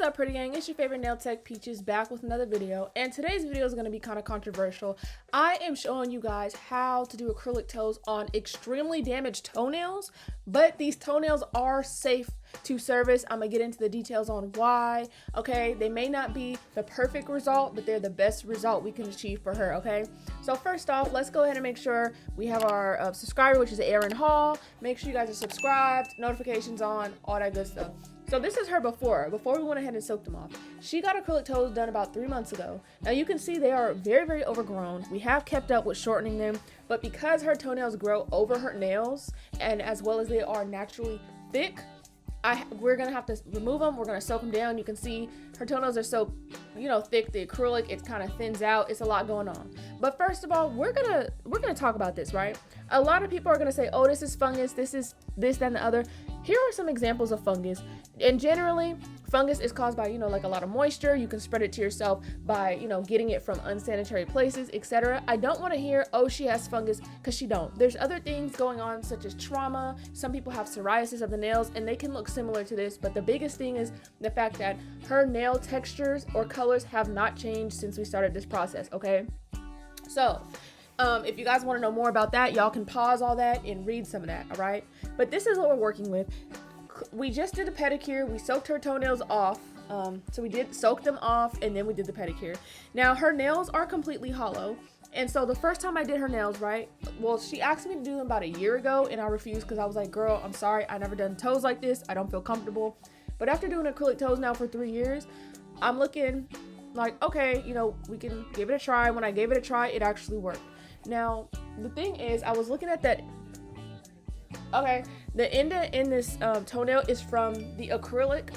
up, pretty gang? It's your favorite nail tech Peaches back with another video, and today's video is going to be kind of controversial. I am showing you guys how to do acrylic toes on extremely damaged toenails, but these toenails are safe to service. I'm gonna get into the details on why. Okay, they may not be the perfect result, but they're the best result we can achieve for her. Okay, so first off, let's go ahead and make sure we have our subscriber, which is Aaron Hall. Make sure you guys are subscribed, notifications on, all that good stuff. So this is her before we went ahead and soaked them off. She got acrylic toes done about 3 months ago. Now you can see they are very, very overgrown. We have kept up with shortening them, but because her toenails grow over her nails, and as well as they are naturally thick, we're gonna have to remove them. We're gonna soak them down. You can see her toenails are so, thick. The acrylic, it kind of thins out. It's a lot going on. But first of all, we're gonna talk about this, right? A lot of people are gonna say, "Oh, this is fungus. This is this, that, and the other." Here are some examples of fungus. And generally, fungus is caused by, like a lot of moisture. You can spread it to yourself by, getting it from unsanitary places, etc. I don't want to hear, "Oh, she has fungus," because she don't. There's other things going on, such as trauma. Some people have psoriasis of the nails, and they can look similar to this. But the biggest thing is the fact that her nail textures or colors have not changed since we started this process, okay? So, if you guys want to know more about that, y'all can pause all that and read some of that, all right? But this is what we're working with. We just did a pedicure. We soaked her toenails off. So we did soak them off, and then we did the pedicure. Now, her nails are completely hollow. And so the first time I did her nails, right? Well, she asked me to do them about a year ago, and I refused because I was like, "Girl, I'm sorry. I never done toes like this. I don't feel comfortable." But after doing acrylic toes now for 3 years, I'm looking like, okay, we can give it a try. When I gave it a try, it actually worked. Now, the thing is, I was looking at that. Okay, the indent in this toenail is from the acrylic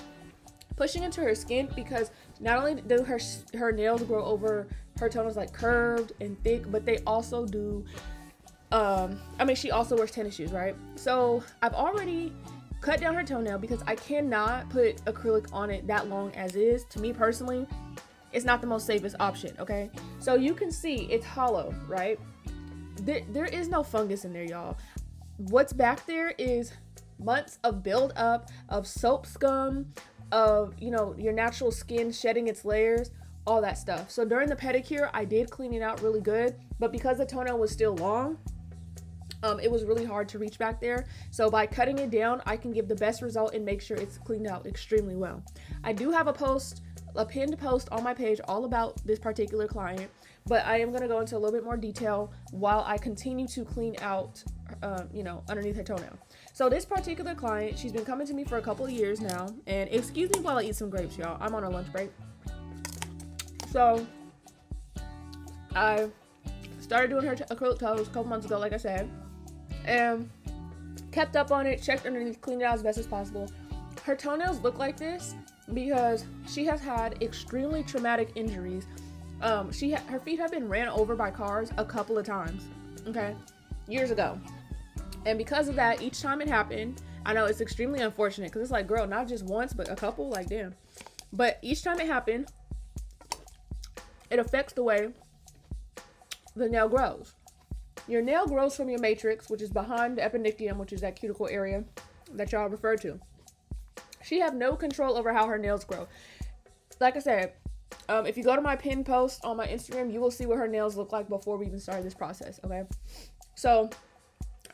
pushing into her skin, because not only do her nails grow over her toenails like curved and thick, but they also do, she also wears tennis shoes, right? So I've already cut down her toenail because I cannot put acrylic on it that long as is. To me personally, it's not the most safest option, okay? So you can see it's hollow, right? There is no fungus in there, y'all. What's back there is months of buildup of soap scum, of your natural skin shedding its layers, all that stuff. So during the pedicure, I did clean it out really good, but because the toenail was still long, it was really hard to reach back there. So by cutting it down, I can give the best result and make sure it's cleaned out extremely well. I do have a pinned post on my page all about this particular client, but I am going to go into a little bit more detail while I continue to clean out underneath her toenail. So this particular client, she's been coming to me for a couple of years now, and excuse me while I eat some grapes, y'all. I'm on a lunch break. So I started doing her acrylic toes a couple months ago, like I said, and kept up on it, checked underneath, cleaned it out as best as possible. Her toenails look like this because she has had extremely traumatic injuries. Her feet have been ran over by cars a couple of times, okay, years ago. And because of that, each time it happened, I know it's extremely unfortunate because it's like, girl, not just once, but a couple, like, damn. But each time it happened, it affects the way the nail grows. Your nail grows from your matrix, which is behind the epinicium, which is that cuticle area that y'all refer to. She have no control over how her nails grow. Like I said, if you go to my pinned post on my Instagram, you will see what her nails look like before we even started this process, okay? So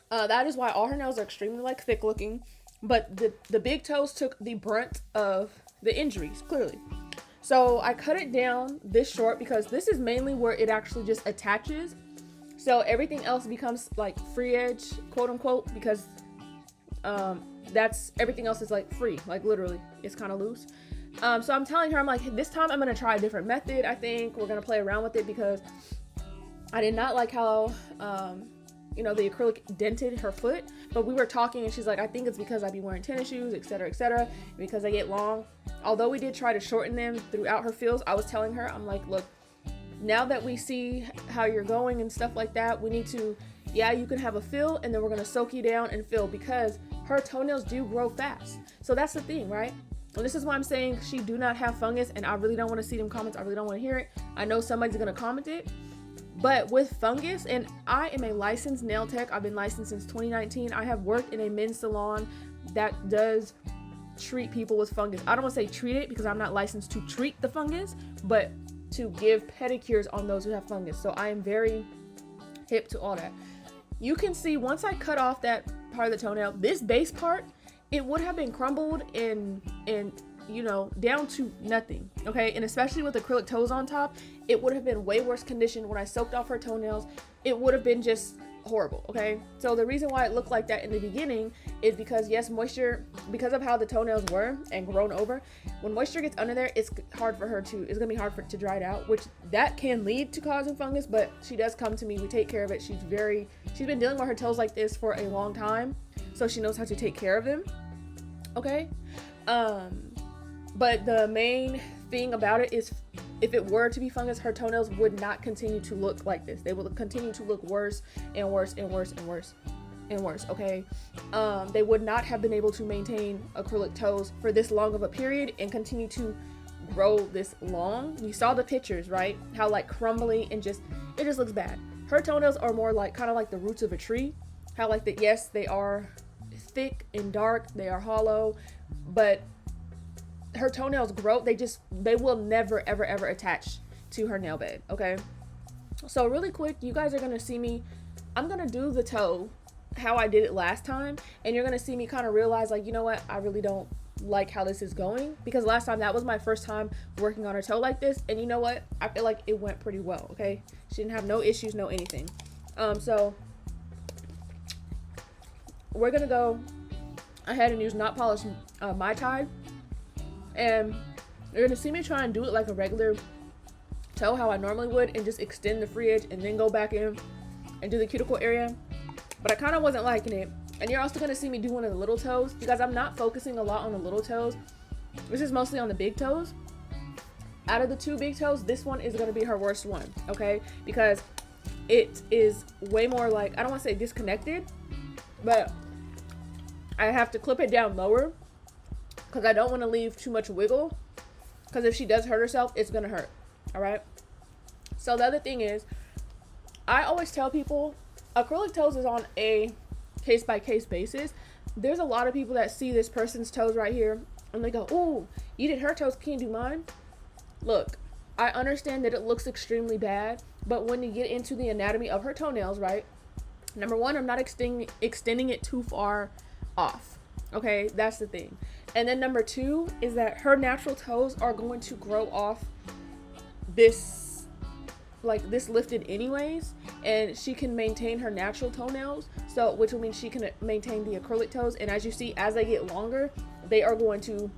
that is why all her nails are extremely thick looking, but the big toes took the brunt of the injuries, clearly. So I cut it down this short because this is mainly where it actually just attaches. So everything else becomes like free edge, quote unquote, because everything else is free, literally, it's kind of loose. So I'm telling her, I'm like, this time I'm going to try a different method. I think we're going to play around with it because I did not like how, the acrylic dented her foot, but we were talking and she's like, "I think it's because I be wearing tennis shoes, etc., because they get long." Although we did try to shorten them throughout her fills, I was telling her, I'm like, "Look, now that we see how you're going and stuff like that, we need to, you can have a fill, and then we're going to soak you down and fill, because her toenails do grow fast." So that's the thing, right? And this is why I'm saying she do not have fungus, and I really don't want to see them comments. I really don't want to hear it. I know somebody's going to comment it. But with fungus, and I am a licensed nail tech. I've been licensed since 2019. I have worked in a men's salon that does treat people with fungus. I don't want to say treat it because I'm not licensed to treat the fungus, but to give pedicures on those who have fungus. So I am very hip to all that. You can see once I cut off that part of the toenail, this base part, it would have been crumbled and you know, down to nothing, okay? And especially with acrylic toes on top, it would have been way worse condition. When I soaked off her toenails, it would have been just horrible, okay? So the reason why it looked like that in the beginning is because, yes, moisture, because of how the toenails were and grown over, when moisture gets under there, it's hard for her to, it's gonna be hard for it to dry it out, which that can lead to causing fungus, but she does come to me, we take care of it. She's been dealing with her toes like this for a long time, so she knows how to take care of them, okay? But the main thing about it is, if it were to be fungus, her toenails would not continue to look like this. They will continue to look worse and worse and worse and worse and worse, okay? They would not have been able to maintain acrylic toes for this long of a period and continue to grow this long. You saw the pictures, right? How like crumbly and just, it just looks bad. Her toenails are more like, kind of like the roots of a tree. How like that, yes, they are thick and dark, they are hollow, but her toenails grow, they will never ever ever attach to her nail bed, okay? So really quick, you guys are gonna see me, I'm gonna do the toe how I did it last time, and you're gonna see me kind of realize, like, you know what, I really don't like how this is going, because last time that was my first time working on her toe like this, and you know what, I feel like it went pretty well, okay? She didn't have no issues, no anything. So we're gonna go ahead and use not polished My Tide. And you're gonna see me try and do it like a regular toe, how I normally would, and just extend the free edge and then go back in and do the cuticle area. But I kind of wasn't liking it. And you're also gonna see me do one of the little toes, because I'm not focusing a lot on the little toes. This is mostly on the big toes. Out of the two big toes, this one is gonna be her worst one, okay? Because it is way more like, I don't want to say disconnected, but I have to clip it down lower, because I don't want to leave too much wiggle, because if she does hurt herself, it's gonna hurt. All right. So the other thing is, I always tell people acrylic toes is on a case-by-case basis. There's a lot of people that see this person's toes right here and they go, "Oh, you did her toes, can you do mine?" Look, I understand that it looks extremely bad, but when you get into the anatomy of her toenails, right, number one, I'm not extending it too far off, okay? That's the thing. And then number two is that her natural toes are going to grow off this, like this lifted anyways, and she can maintain her natural toenails, so which will mean she can maintain the acrylic toes. And as you see, as they get longer, they are going to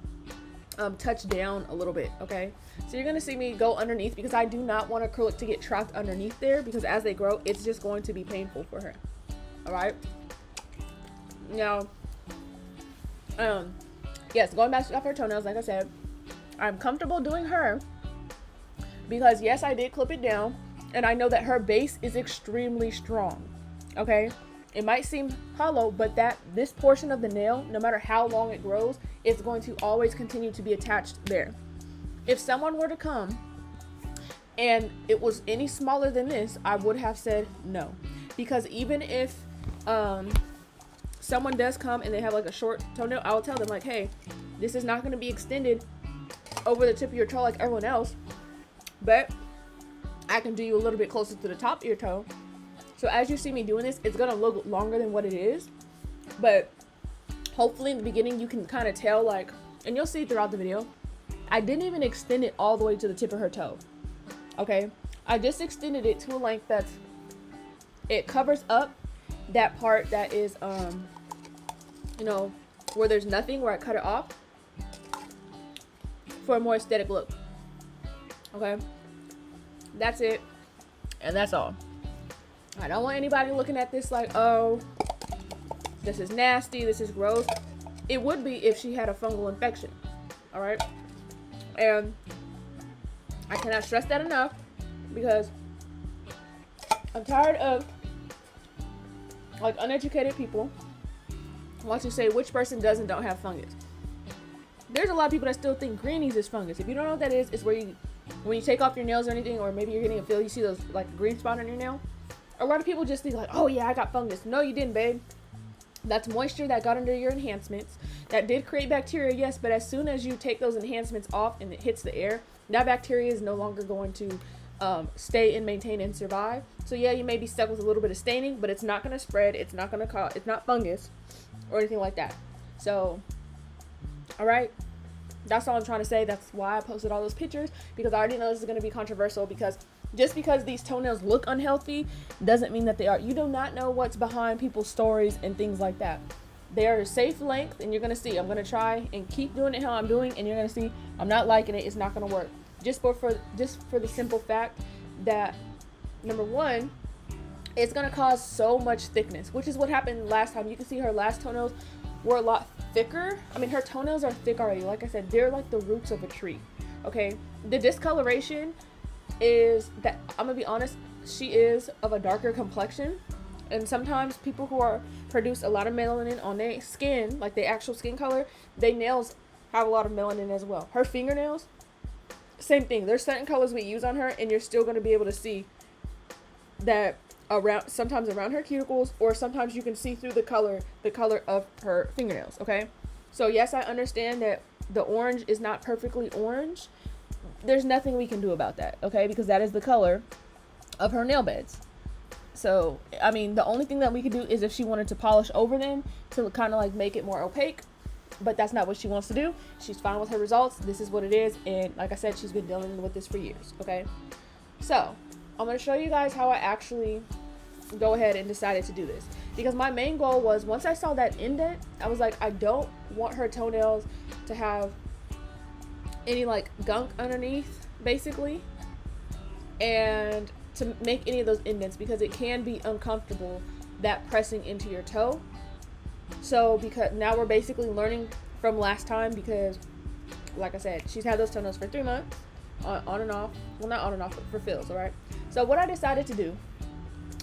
touch down a little bit, okay? So you're gonna see me go underneath, because I do not want acrylic to get trapped underneath there, because as they grow, it's just going to be painful for her. All right. Now, yes, going back to her toenails, like I said, I'm comfortable doing her because, yes, I did clip it down, and I know that her base is extremely strong, okay? It might seem hollow, but this portion of the nail, no matter how long it grows, it's going to always continue to be attached there. If someone were to come and it was any smaller than this, I would have said no, because even if someone does come and they have like a short toenail, I will tell them like, hey, this is not going to be extended over the tip of your toe like everyone else, but I can do you a little bit closer to the top of your toe. So as you see me doing this, it's going to look longer than what it is, but hopefully in the beginning you can kind of tell, like, and you'll see throughout the video, I didn't even extend it all the way to the tip of her toe, okay? I just extended it to a length that's, it covers up that part that is, you know, where there's nothing, where I cut it off for a more aesthetic look, okay? That's it, and that's all. I don't want anybody looking at this like, oh, this is nasty, this is gross. It would be if she had a fungal infection, all right? And I cannot stress that enough, because I'm tired of like uneducated people want to say which person does and don't have fungus. There's a lot of people that still think greenies is fungus. If you don't know what that is, it's where you, when you take off your nails or anything, or maybe you're getting a feel, you see those like green spot on your nail. A lot of people just think like, oh yeah, I got fungus. No, you didn't, babe. That's moisture that got under your enhancements. That did create bacteria, yes, but as soon as you take those enhancements off and it hits the air, that bacteria is no longer going to stay and maintain and survive. So yeah, you may be stuck with a little bit of staining, but it's not going to spread. It's not going to cause, it's not fungus or anything like that. So, all right, that's all I'm trying to say. That's why I posted all those pictures, because I already know this is going to be controversial, because just because these toenails look unhealthy doesn't mean that they are. You do not know what's behind people's stories and things like that. They are a safe length, and you're going to see. I'm going to try and keep doing it how I'm doing, and you're going to see I'm not liking it. It's not going to work. Just for the simple fact that, number one, it's going to cause so much thickness, which is what happened last time. You can see her last toenails were a lot thicker. I mean, her toenails are thick already. Like I said, they're like the roots of a tree. Okay, the discoloration is that, I'm gonna be honest, she is of a darker complexion, and sometimes people who produce a lot of melanin on their skin, like the actual skin color, their nails have a lot of melanin as well. Her fingernails, same thing. There's certain colors we use on her, and you're still going to be able to see that sometimes around her cuticles, or sometimes you can see through the color of her fingernails. Okay, so yes, I understand that the orange is not perfectly orange. There's nothing we can do about that, okay, because that is the color of her nail beds. So I mean, the only thing that we could do is if she wanted to polish over them to kind of like make it more opaque, but that's not what she wants to do. She's fine with her results. This is what it is, and like I said, she's been dealing with this for years. Okay, so I'm going to show you guys how I actually go ahead and decided to do this, because my main goal was, once I saw that indent, I was like, I don't want her toenails to have any like gunk underneath, basically, and to make any of those indents, because it can be uncomfortable, that pressing into your toe. So because now we're basically learning from last time, because like I said, she's had those toenails for 3 months on and off. Well, not on and off, but for fills. All right, so what I decided to do,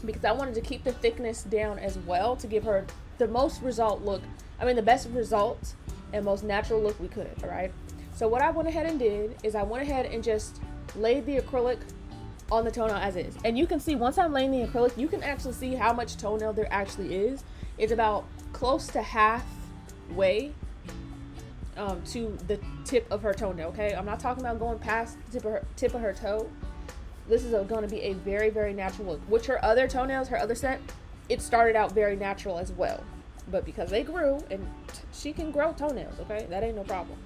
because I wanted to keep the thickness down as well, to give her the most result look, I mean the best result and most natural look we could. All right, so what I went ahead and did is I went ahead and just laid the acrylic on the toenail as is. And you can see, once I'm laying the acrylic, you can actually see how much toenail there actually is. It's about close to halfway to the tip of her toenail. Okay, I'm not talking about going past the tip of her toe. This is going to be a very, very natural look. Which her other toenails, her other set, it started out very natural as well, but because they grew, and she can grow toenails, okay, that ain't no problem.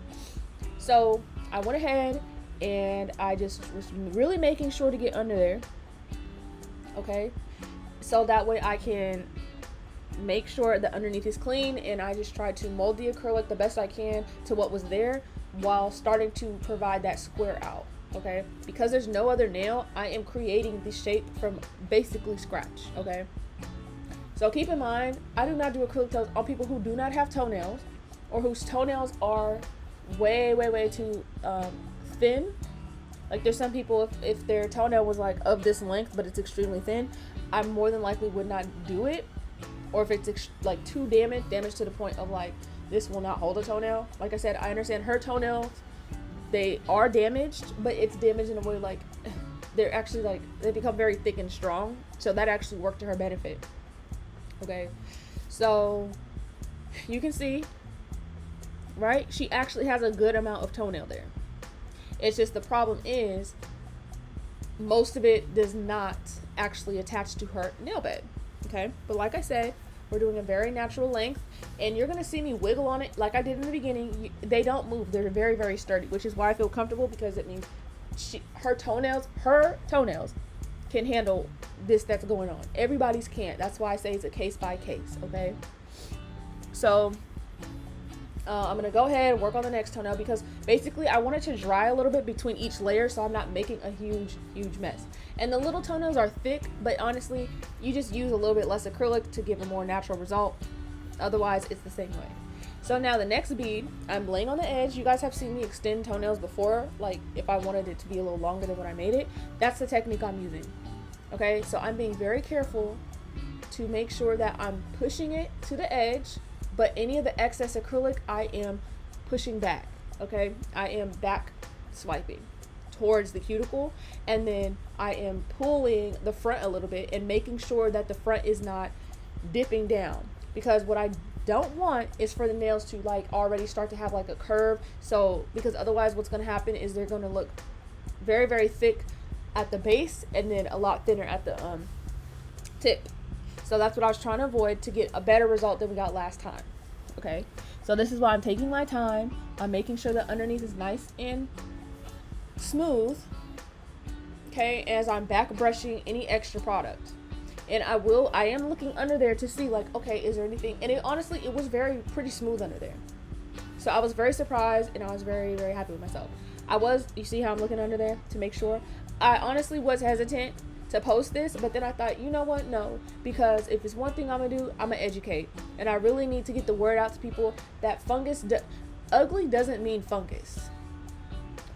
So I went ahead and I just was really making sure to get under there, okay, so that way I can make sure that underneath is clean. And I just tried to mold the acrylic the best I can to what was there, while starting to provide that square out. Okay, because there's no other nail, I am creating the shape from basically scratch. Okay, so keep in mind, I do not do acrylic toes on people who do not have toenails, or whose toenails are way too thin. Like there's some people, if their toenail was like of this length but it's extremely thin, I more than likely would not do it. Or if it's like too damaged to the point of like, this will not hold a toenail. Like I said, I understand her toenails, they are damaged, but it's damaged in a way like they're actually like, they become very thick and strong, so that actually worked to her benefit. Okay, so you can see, right, she actually has a good amount of toenail there. It's just the problem is most of it does not actually attach to her nail bed. Okay, but like I said, we're doing a very natural length, and you're going to see me wiggle on it like I did in the beginning. They don't move. They're very, very sturdy, which is why I feel comfortable, because it means her toenails can handle this that's going on. Everybody's can't. That's why I say it's a case by case, okay? So I'm going to go ahead and work on the next toenail, because basically I want it to dry a little bit between each layer, so I'm not making a huge mess. And the little toenails are thick, but honestly, you just use a little bit less acrylic to give a more natural result. Otherwise, it's the same way. So now the next bead, I'm laying on the edge. You guys have seen me extend toenails before, like if I wanted it to be a little longer than what I made it. That's the technique I'm using. Okay, so I'm being very careful to make sure that I'm pushing it to the edge, but any of the excess acrylic I am pushing back. Okay, I am back swiping towards the cuticle, and then I am pulling the front a little bit and making sure that the front is not dipping down. because what I don't want is for the nails to like already start to have like a curve. So because otherwise what's going to happen is they're going to look very, very thick at the base and then a lot thinner at the tip. So that's what I was trying to avoid to get a better result than we got last time. Okay, so this is why I'm taking my time. I'm making sure that underneath is nice and smooth. Okay, as I'm back brushing any extra product. And I am looking under there to see like, okay, is there anything? And honestly, it was pretty smooth under there. So I was very surprised and I was very, very happy with myself. You see how I'm looking under there to make sure? I honestly was hesitant to post this, but then I thought, you know what? No, because if it's one thing I'm gonna do, I'm gonna educate. And I really need to get the word out to people that ugly doesn't mean fungus.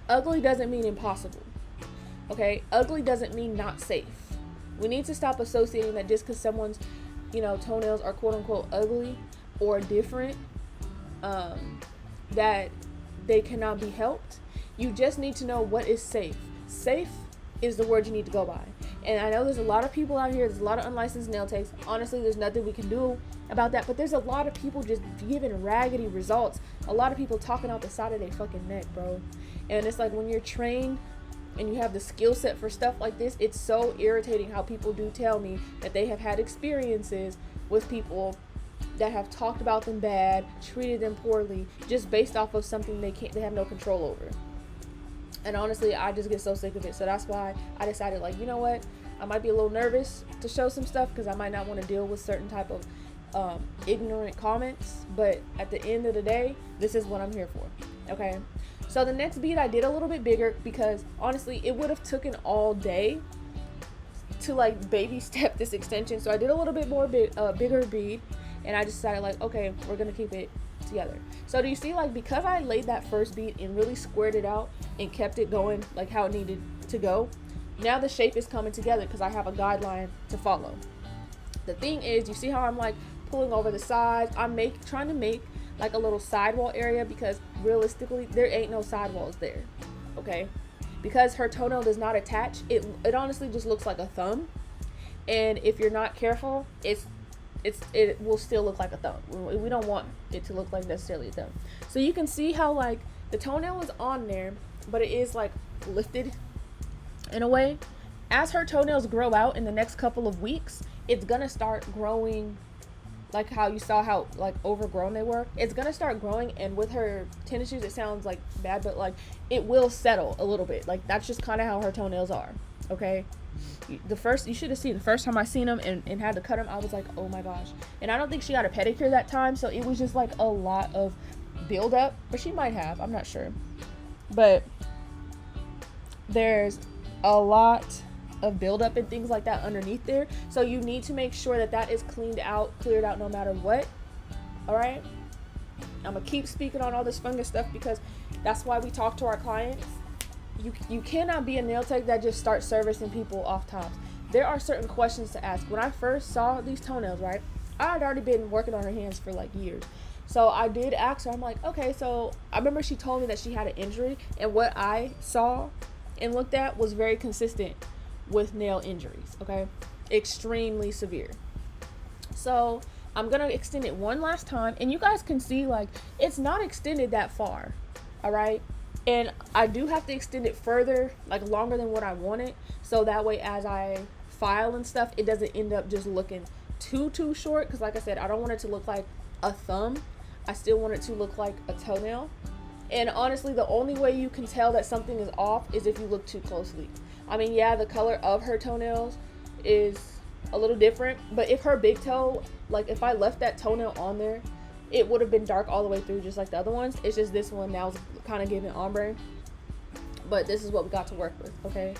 Ugly doesn't mean impossible. Okay, ugly doesn't mean not safe. We need to stop associating that just because someone's, toenails are quote unquote ugly or different, that they cannot be helped. You just need to know what is safe. Safe is the word you need to go by. And I know there's a lot of people out here, there's a lot of unlicensed nail techs. Honestly, there's nothing we can do about that, but there's a lot of people just giving raggedy results. A lot of people talking out the side of their fucking neck, bro. And it's like when you're trained and you have the skill set for stuff like this, it's so irritating how people do tell me that they have had experiences with people that have talked about them bad, treated them poorly, just based off of something they have no control over. And honestly, I just get so sick of it. So that's why I decided, like, you know what? I might be a little nervous to show some stuff because I might not want to deal with certain type of ignorant comments. But at the end of the day, this is what I'm here for. Okay. So the next bead I did a little bit bigger because honestly, it would have taken all day to like baby step this extension. So I did a little bit more bigger bead, and I decided like, okay, we're gonna keep it together. So do you see, like, because I laid that first bead and really squared it out and kept it going like how it needed to go, now the shape is coming together because I have a guideline to follow. The thing is, you see how I'm like pulling over the sides? I'm trying to make like a little sidewall area because realistically there ain't no sidewalls there. Okay, because her toenail does not attach, it honestly just looks like a thumb, and if you're not careful, it will still look like a thumb. We don't want it to look like necessarily a thumb. So you can see how like the toenail is on there, but it is like lifted in a way. As her toenails grow out in the next couple of weeks, it's gonna start growing like how you saw how like overgrown they were. It's gonna start growing, and with her tennis shoes, it sounds like bad, but like it will settle a little bit. Like that's just kind of how her toenails are. Okay, you should have seen the first time I seen them and had to cut them, I was like, oh my gosh. And I don't think she got a pedicure that time, so it was just like a lot of build up, but she might have, I'm not sure. But there's a lot of buildup and things like that underneath there, so you need to make sure that is cleared out no matter what. All right, I'm gonna keep speaking on all this fungus stuff because that's why we talk to our clients. You cannot be a nail tech that just starts servicing people off tops. There are certain questions to ask. When I first saw these toenails, right, I had already been working on her hands for like years, so I did ask her. I'm like, okay, so I remember she told me that she had an injury, and what I saw and looked at was very consistent with nail injuries. Okay, extremely severe. So I'm gonna extend it one last time, and you guys can see like it's not extended that far. All right, and I do have to extend it further, like longer than what I wanted, so that way as I file and stuff, it doesn't end up just looking too short, because like I said, I don't want it to look like a thumb. I still want it to look like a toenail. And honestly, the only way you can tell that something is off is if you look too closely. I mean, yeah, the color of her toenails is a little different, but if her big toe, like if I left that toenail on there, it would have been dark all the way through just like the other ones. It's just this one now is kind of giving ombre, but this is what we got to work with. Okay,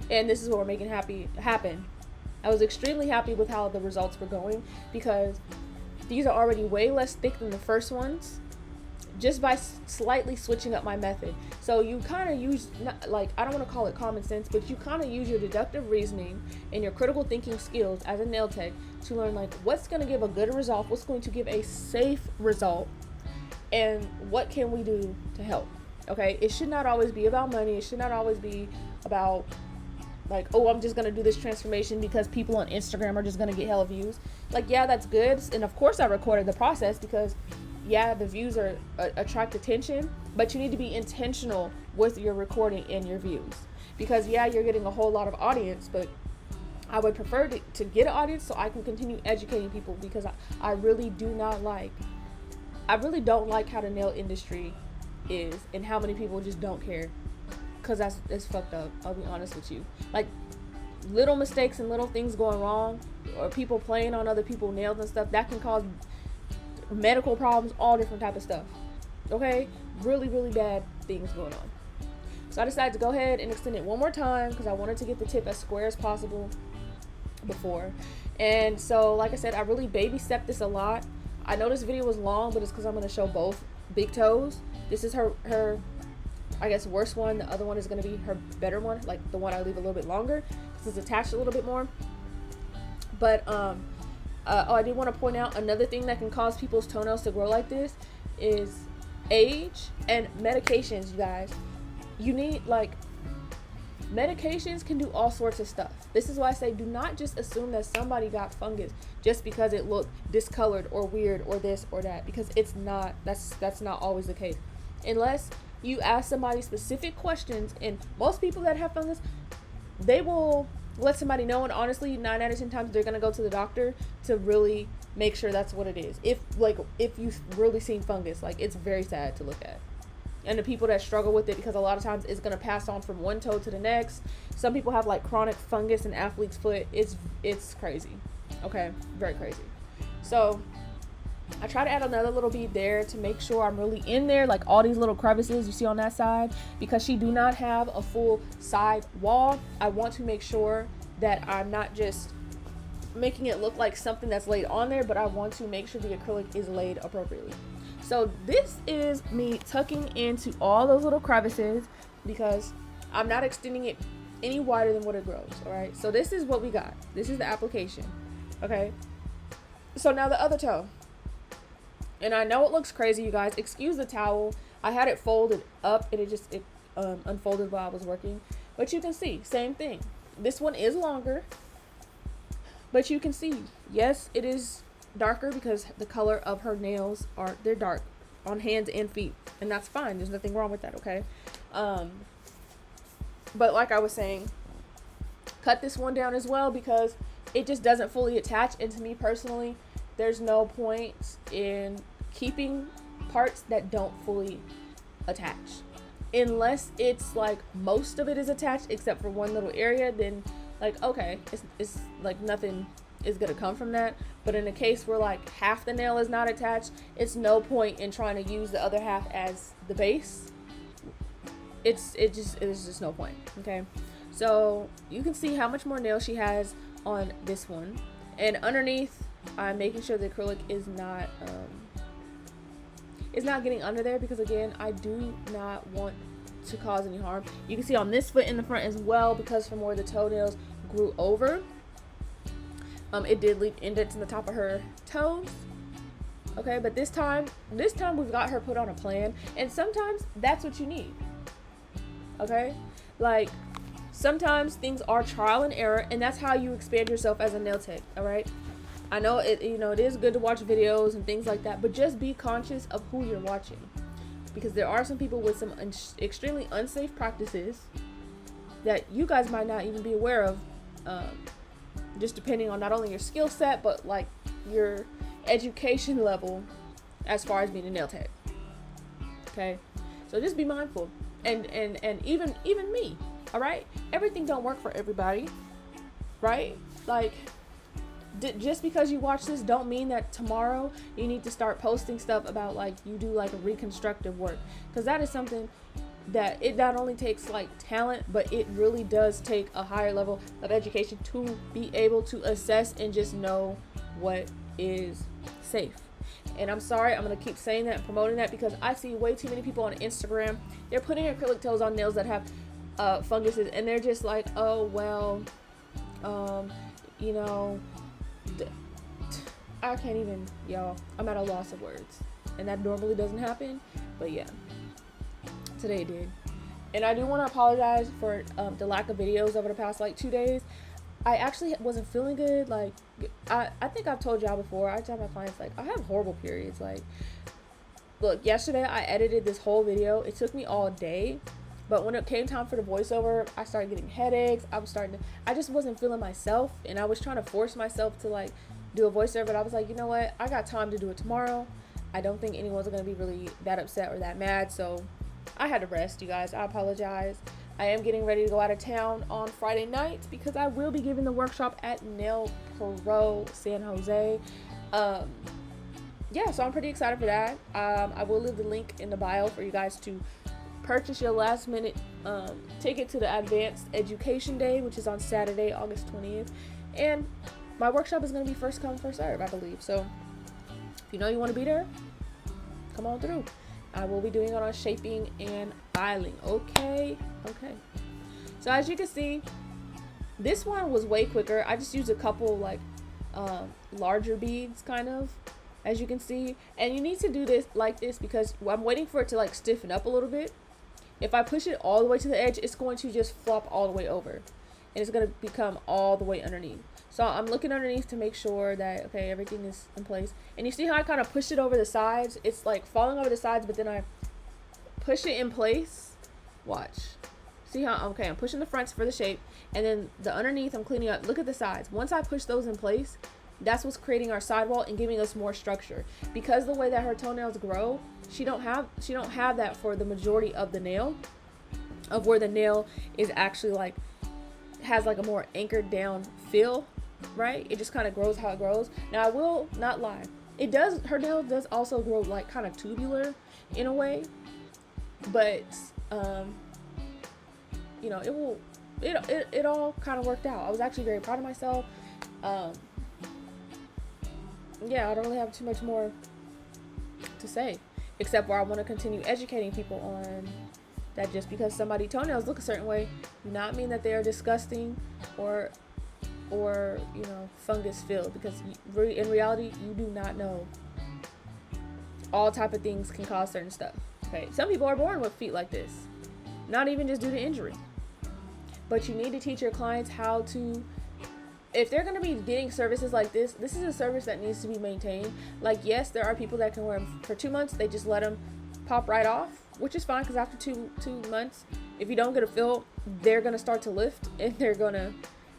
and this is what we're making happen. I was extremely happy with how the results were going because these are already way less thick than the first ones, just by slightly switching up my method. So you kind of use, like, I don't want to call it common sense, but you kind of use your deductive reasoning and your critical thinking skills as a nail tech to learn like what's going to give a good result, what's going to give a safe result, and what can we do to help. Okay, it should not always be about money. It should not always be about like, oh, I'm just gonna do this transformation because people on Instagram are just gonna get hella views. Like, yeah, that's good, and of course I recorded the process because yeah, the views are attract attention, but you need to be intentional with your recording and your views, because yeah, you're getting a whole lot of audience, but I would prefer to get an audience so I can continue educating people, because I really don't like how the nail industry is and how many people just don't care, because it's fucked up. I'll be honest with you. Like, little mistakes and little things going wrong, or people playing on other people's nails and stuff, that can cause medical problems, all different type of stuff. Okay, really bad things going on. So I decided to go ahead and extend it one more time because I wanted to get the tip as square as possible before. And so, like I said, I really baby stepped this a lot. I know this video was long, but it's because I'm going to show both big toes. This is her I guess worst one. The other one is going to be her better one, like the one I leave a little bit longer because it's attached a little bit more. But I did want to point out another thing that can cause people's toenails to grow like this is age and medications, you guys. You need, like, medications can do all sorts of stuff. This is why I say do not just assume that somebody got fungus just because it looked discolored or weird or this or that, because it's not. That's not always the case. Unless you ask somebody specific questions, and most people that have fungus, they will let somebody know, and honestly 9 out of 10 times they're gonna go to the doctor to really make sure that's what it is. If you've really seen fungus, like, it's very sad to look at. And the people that struggle with it, because a lot of times it's gonna pass on from one toe to the next. Some people have like chronic fungus in athlete's foot. It's crazy. Okay, very crazy. So I try to add another little bead there to make sure I'm really in there, like all these little crevices you see on that side, because she do not have a full side wall. I want to make sure that I'm not just making it look like something that's laid on there, but I want to make sure the acrylic is laid appropriately. So this is me tucking into all those little crevices because I'm not extending it any wider than what it grows. All right, so this is what we got. This is the application. Okay, so now the other toe. And I know it looks crazy, you guys. Excuse the towel. I had it folded up and it unfolded while I was working. But you can see, same thing. This one is longer. But you can see, yes, it is darker because the color of her nails they're dark on hands and feet. And that's fine. There's nothing wrong with that, okay? But like I was saying, cut this one down as well because it just doesn't fully attach. And to me personally, there's no point in keeping parts that don't fully attach. Unless it's like most of it is attached except for one little area, then like, okay, it's like nothing is gonna come from that. But in a case where like half the nail is not attached, it's no point in trying to use the other half as the base. It's just no point. Okay, so you can see how much more nail she has on this one, and underneath I'm making sure the acrylic is not getting under there, because again, I do not want to cause any harm. You can see on this foot in the front as well, because from where the toenails grew over, it did leave indents in the top of her toes. Okay, but this time we've got her put on a plan, and sometimes that's what you need. Okay, like sometimes things are trial and error, and that's how you expand yourself as a nail tech. All right, I know it is good to watch videos and things like that, but just be conscious of who you're watching, because there are some people with some extremely unsafe practices that you guys might not even be aware of, just depending on not only your skill set but like your education level as far as being a nail tech. Okay, so just be mindful, and even me. All right, everything don't work for everybody, right? Like, just because you watch this don't mean that tomorrow you need to start posting stuff about like you do like a reconstructive work, because that is something that it not only takes like talent, but it really does take a higher level of education to be able to assess and just know what is safe. And I'm sorry, I'm gonna keep saying that and promoting that, because I see way too many people on Instagram, they're putting acrylic toes on nails that have funguses, and they're just like, oh well, you know, I can't even, y'all, I'm at a loss of words, and that normally doesn't happen, but yeah, today it did. And I do want to apologize for the lack of videos over the past like 2 days. I actually wasn't feeling good. Like, I think I've told y'all before. I tell my clients, like, I have horrible periods. Like, look, yesterday I edited this whole video. It took me all day. But when it came time for the voiceover, I started getting headaches. I just wasn't feeling myself. And I was trying to force myself to, like, do a voiceover. But I was like, you know what? I got time to do it tomorrow. I don't think anyone's going to be really that upset or that mad. So I had to rest, you guys. I apologize. I am getting ready to go out of town on Friday night because I will be giving the workshop at Nail Pro San Jose. Yeah, so I'm pretty excited for that. I will leave the link in the bio for you guys to purchase your last minute ticket to the Advanced Education Day, which is on Saturday, August 20th. And my workshop is going to be first come, first serve, I believe. So if you know you want to be there, come on through. I will be doing it on shaping and filing. Okay. So as you can see, this one was way quicker. I just used a couple like larger beads, kind of, as you can see. And you need to do this like this because I'm waiting for it to like stiffen up a little bit. If I push it all the way to the edge, it's going to just flop all the way over, and it's going to become all the way underneath. So I'm looking underneath to make sure that, okay, everything is in place. And you see how I kind of pushed it over the sides? It's like falling over the sides, but then I push it in place. Watch. See how, okay, I'm pushing the fronts for the shape, and then the underneath I'm cleaning up. Look at the sides. Once I push those in place, that's what's creating our sidewall and giving us more structure. Because the way that her toenails grow, she don't have that for the majority of the nail, of where the nail is actually like, has like a more anchored down feel, right? It just kind of grows how it grows. Now I will not lie, it does, her nail does also grow like kind of tubular in a way, but you know, it all kind of worked out. I was actually very proud of myself. Yeah, I don't really have too much more to say, except where I want to continue educating people on that just because somebody's toenails look a certain way do not mean that they are disgusting or you know, fungus filled, because in reality you do not know. All type of things can cause certain stuff. Okay, some people are born with feet like this, not even just due to injury, but you need to teach your clients how to, if they're going to be getting services like this is a service that needs to be maintained. Like, yes, there are people that can wear them for 2 months, they just let them pop right off, which is fine, because after two months, if you don't get a fill, they're going to start to lift and they're going to,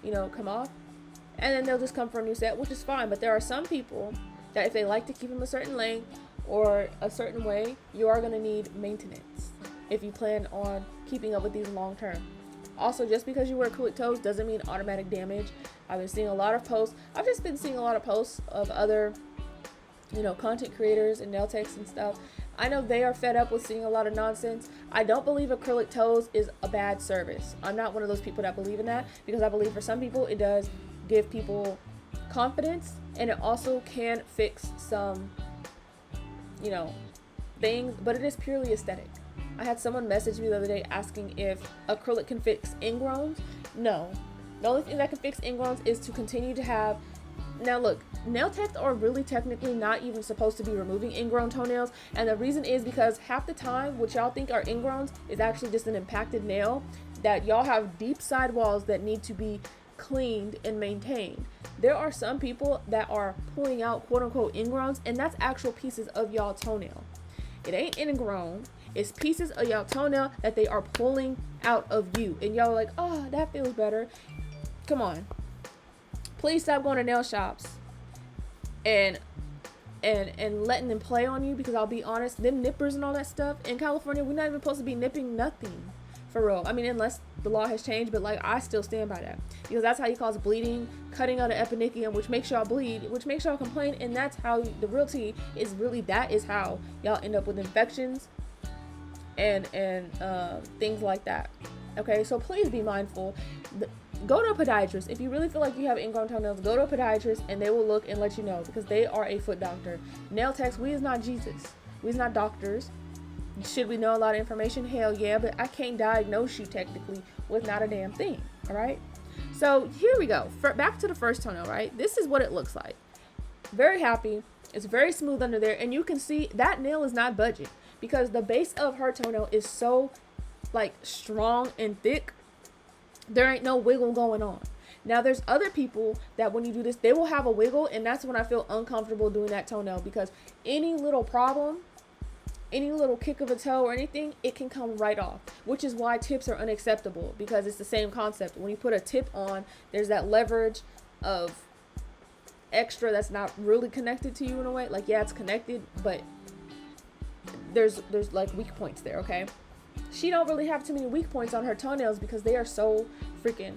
you know, come off, and then they'll just come for a new set, which is fine. But there are some people that if they like to keep them a certain length or a certain way, you are going to need maintenance if you plan on keeping up with these long term. Also, just because you wear acrylic toes doesn't mean automatic damage. I've been seeing a lot of posts. I've just been seeing a lot of posts of other, you know, content creators and nail techs and stuff. I know they are fed up with seeing a lot of nonsense. I don't believe acrylic toes is a bad service. I'm not one of those people that believe in that, because I believe for some people it does give people confidence, and it also can fix some, you know, things, but it is purely aesthetic. I had someone message me the other day asking if acrylic can fix ingrowns. No. The only thing that can fix ingrowns is to continue to have, now look, nail techs are really technically not even supposed to be removing ingrown toenails, and the reason is because half the time what y'all think are ingrowns is actually just an impacted nail, that y'all have deep sidewalls that need to be cleaned and maintained. There are some people that are pulling out quote unquote ingrowns, and that's actual pieces of y'all toenail. It ain't ingrown, it's pieces of y'all toenail that they are pulling out of you, and y'all are like, oh, that feels better. Come on, please stop going to nail shops and letting them play on you, because I'll be honest, them nippers and all that stuff in California, we're not even supposed to be nipping nothing, for real. I mean, unless the law has changed, but like, I still stand by that, because that's how you cause bleeding, cutting out an eponychium, which makes y'all bleed, which makes y'all complain, and that's how the real tea is. Really, that is how y'all end up with infections and things like that. Okay, so please be mindful. Go to a podiatrist. If you really feel like you have ingrown toenails, go to a podiatrist and they will look and let you know, because they are a foot doctor. Nail techs, we is not Jesus. We is not doctors. Should we know a lot of information? Hell yeah, but I can't diagnose you technically with not a damn thing. All right. So here we go. Back to the first toenail, right? This is what it looks like. Very happy. It's very smooth under there, and you can see that nail is not budging, because the base of her toenail is so like strong and thick, there ain't no wiggle going on. Now there's other people that when you do this, they will have a wiggle, and that's when I feel uncomfortable doing that toenail, because any little problem, any little kick of a toe or anything, it can come right off, which is why tips are unacceptable, because it's the same concept. When you put a tip on, there's that leverage of extra that's not really connected to you in a way. Like, yeah, it's connected, but there's like weak points there, okay? She don't really have too many weak points on her toenails because they are so freaking,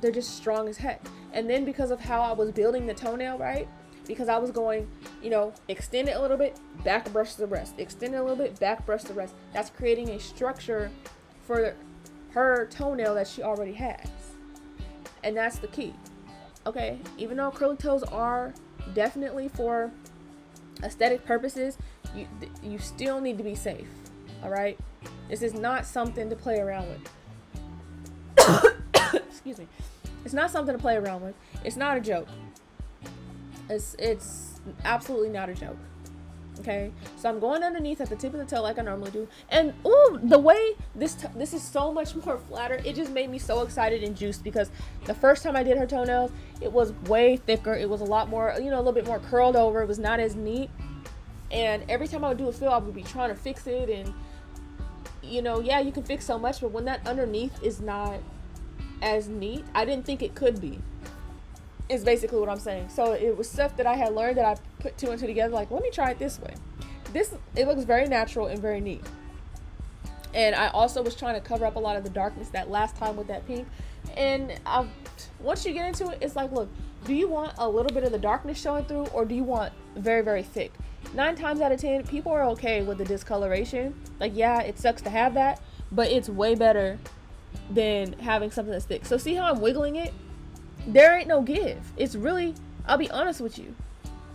they're just strong as heck. And then because of how I was building the toenail, right? Because I was going, you know, extend it a little bit, back brush the rest, extend it a little bit, back brush the rest. That's creating a structure for her toenail that she already has. And that's the key, okay? Even though acrylic toes are definitely for aesthetic purposes, you still need to be safe, all right? This is not something to play around with. Excuse me. It's not something to play around with. It's not a joke. It's absolutely not a joke. Okay, so I'm going underneath at the tip of the toe like I normally do, and ooh, the way this is so much more flatter. It just made me so excited and juiced, because the first time I did her toenails, it was way thicker. It was a lot more, you know, a little bit more curled over. It was not as neat, and every time I would do a fill, I would be trying to fix it, and you know, yeah, you can fix so much, but when that underneath is not as neat, I didn't think it could be. Is basically what I'm saying. So it was stuff that I had learned that I put two and two together, like, let me try it this way. It looks very natural and very neat. And I also was trying to cover up a lot of the darkness that last time with that pink. And once you get into it, it's like, look, do you want a little bit of the darkness showing through, or do you want very, very thick? 9 times out of 10, people are okay with the discoloration. Like, yeah, it sucks to have that, but it's way better than having something that's thick. So see how I'm wiggling it? There ain't no give. It's really, I'll be honest with you,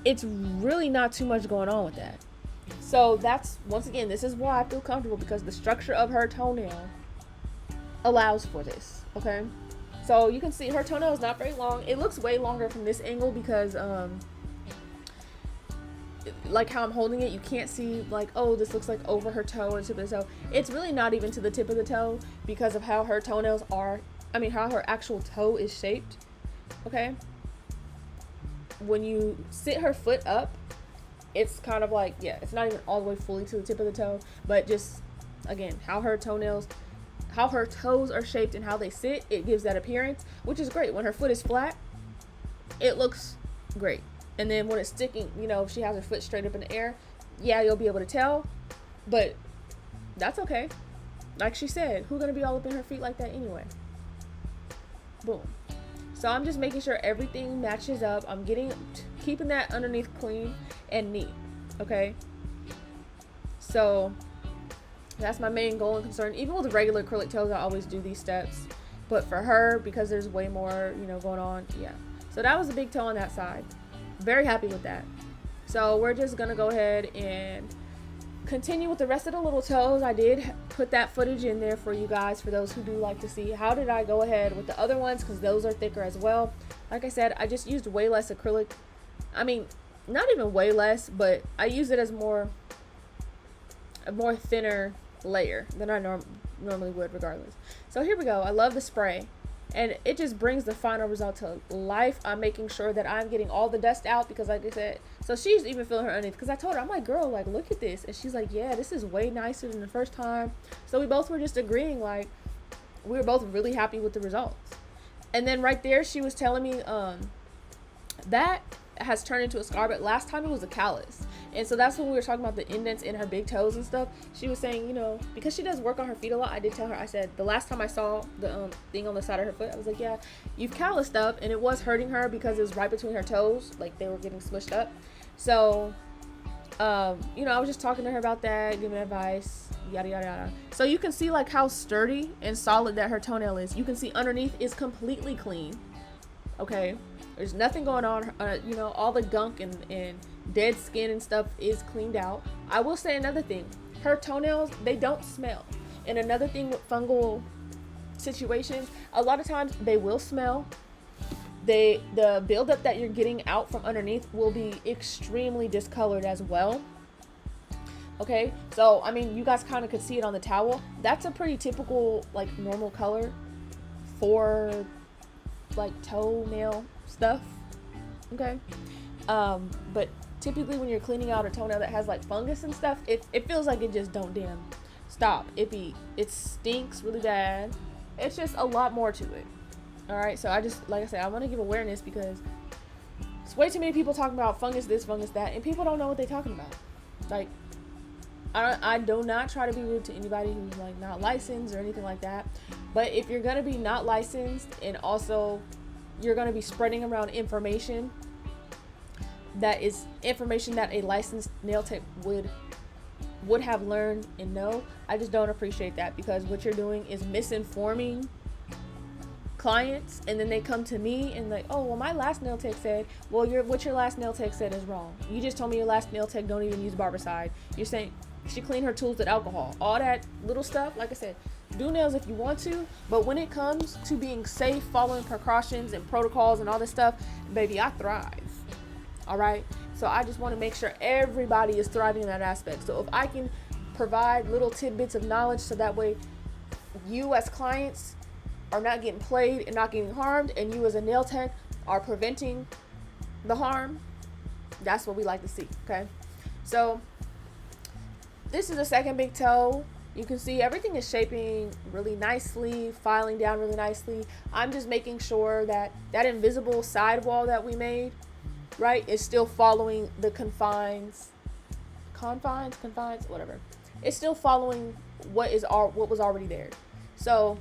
it's really not too much going on with that. So that's, once again, this is why I feel comfortable, because the structure of her toenail allows for this, okay? So you can see her toenail is not very long. It looks way longer from this angle because like how I'm holding it, you can't see like, oh, this looks like over her toe and tip of the toe. It's really not even to the tip of the toe because of how her toenails are, how her actual toe is shaped. Okay, when you sit her foot up, it's kind of like, yeah, it's not even all the way fully to the tip of the toe, but just again, how her toes are shaped and how they sit, it gives that appearance, which is great. When her foot is flat, it looks great. And then when it's sticking, you know, if she has her foot straight up in the air, yeah, you'll be able to tell, but that's okay. Like she said, who's gonna be all up in her feet like that anyway? Boom. So I'm just making sure everything matches up. I'm keeping that underneath clean and neat, okay? So that's my main goal and concern. Even with the regular acrylic toes, I always do these steps. But for her, because there's way more, you know, going on, yeah. So that was a big toe on that side. Very happy with that. So we're just gonna go ahead and continue with the rest of the little toes. I did put that footage in there for you guys, for those who do like to see how did I go ahead with the other ones, because those are thicker as well. Like I said, I just used way less acrylic. Not even way less, but I used it as a more thinner layer than I normally would regardless. So here we go. I love the spray, and it just brings the final result to life. I'm making sure that I'm getting all the dust out, because like I said, so she's even feeling her underneath, because I told her, I'm like, girl, like, look at this. And she's like, yeah, this is way nicer than the first time. So we both were just agreeing, like, we were both really happy with the results. And then right there, she was telling me that has turned into a scar, but last time it was a callus. And so that's when we were talking about the indents in her big toes and stuff. She was saying, you know, because she does work on her feet a lot, I did tell her, I said, the last time I saw the thing on the side of her foot, I was like, yeah, you've calloused up, and it was hurting her because it was right between her toes, like they were getting smushed up. So you know, I was just talking to her about that, giving advice, yada yada yada. So you can see like how sturdy and solid that her toenail is. You can see underneath is completely clean. Okay, there's nothing going on. You know, all the gunk and dead skin and stuff is cleaned out. I will say another thing, her toenails, they don't smell. And another thing with fungal situations, a lot of times they will smell. The buildup that you're getting out from underneath will be extremely discolored as well. Okay, so I mean, you guys kind of could see it on the towel. That's a pretty typical, like, normal color for like toenail stuff. Okay, but typically when you're cleaning out a toenail that has like fungus and stuff, it feels like it just don't damn stop. It stinks really bad. It's just a lot more to it. All right, so I just, like I said, I want to give awareness because it's way too many people talking about fungus this, fungus that, and people don't know what they're talking about. Like, I do not try to be rude to anybody who's like not licensed or anything like that. But if you're gonna be not licensed and also you're gonna be spreading around information that is information that a licensed nail tech would have learned and know, I just don't appreciate that, because what you're doing is misinforming clients, and then they come to me and like, oh well, my last nail tech said, well, what your last nail tech said is wrong. You just told me your last nail tech don't even use barbicide. You're saying she cleaned her tools with alcohol. All that little stuff, like I said, do nails if you want to, but when it comes to being safe, following precautions and protocols and all this stuff, baby, I thrive. All right, so I just want to make sure everybody is thriving in that aspect. So if I can provide little tidbits of knowledge so that way you as clients are not getting played and not getting harmed, and you as a nail tech are preventing the harm, that's what we like to see. Okay, so this is the second big toe. You can see everything is shaping really nicely, filing down really nicely. I'm just making sure that that invisible sidewall that we made, right, is still following the confines, whatever. It's still following what was already there. So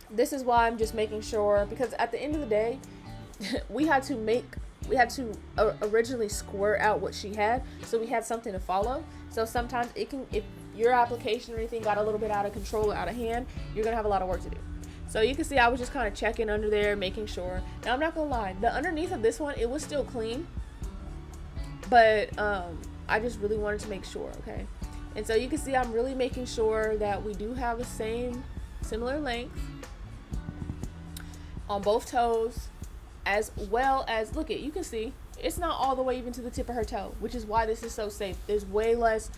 this is why I'm just making sure, because at the end of the day, we had to originally square out what she had, so we had something to follow. So sometimes it can, if your application or anything got a little bit out of control or out of hand, you're gonna have a lot of work to do. So you can see I was just kind of checking under there, making sure. Now I'm not gonna lie, the underneath of this one, it was still clean, but I just really wanted to make sure. Okay, and so you can see I'm really making sure that we do have the similar length on both toes, as well as, look, you can see it's not all the way even to the tip of her toe, which is why this is so safe. There's way less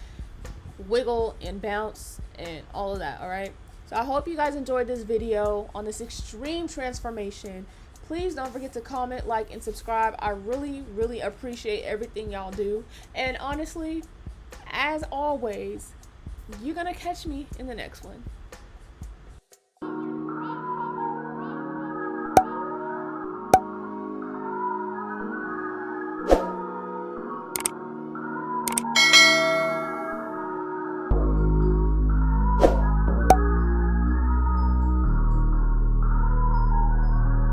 wiggle and bounce and all of that. All right, so I hope you guys enjoyed this video on this extreme transformation. Please don't forget to comment, like, and subscribe. I really appreciate everything y'all do, and honestly, as always, you're gonna catch me in the next one.